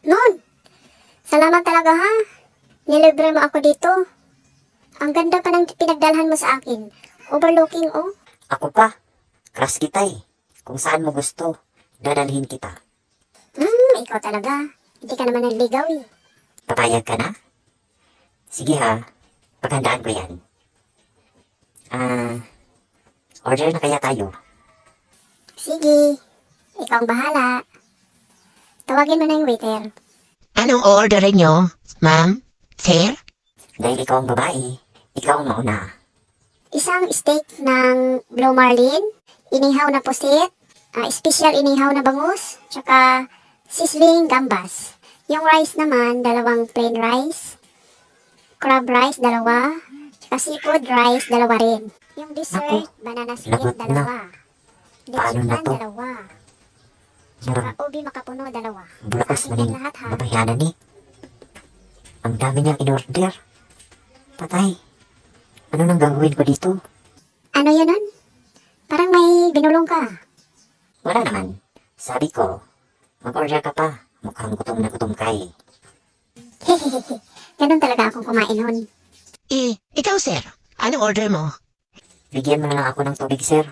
Nun, salamat talaga ha. Nilibre mo ako dito. Ang ganda pa ng pinagdalhan mo sa akin. Overlooking, oh. Ako pa. Crush kita eh. Kung saan mo gusto, dadalhin kita. Ikaw talaga. Hindi ka naman nagligaw eh. Papayag ka na? Sige ha. Paghandaan ko yan. Order na kaya tayo? Sige, ikaw ang bahala. Tawagin mo na yung waiter. Anong orderin nyo, ma'am? Sir? Dahil ikaw ang babae, ikaw ang mauna. Isang steak ng Blue Marlin, inihaw na pusit, special inihaw na bangus, tsaka sizzling gambas. Yung rice naman, 2 plain rice, crab rice, 2, tsaka seafood rice, 2 rin. Yung dessert, banana split, lagot 2. na. Paano na to? 2. Tsaka ubi makapuno, 2. Bukas Sa na akin rin. yan lahat ha. Babayanan eh. Ang dami niyang in-order. Patay. Ano nang gagawin ko dito? Ano yun nun? Parang may binulong ka. Wala naman. Sabi ko, mag-order ka pa. Mukhang gutom na gutom ka eh. Hehehe. Ganun talaga akong kumain nun. Ikaw, sir. Anong order mo? Bigyan mo na lang ako ng tubig, sir.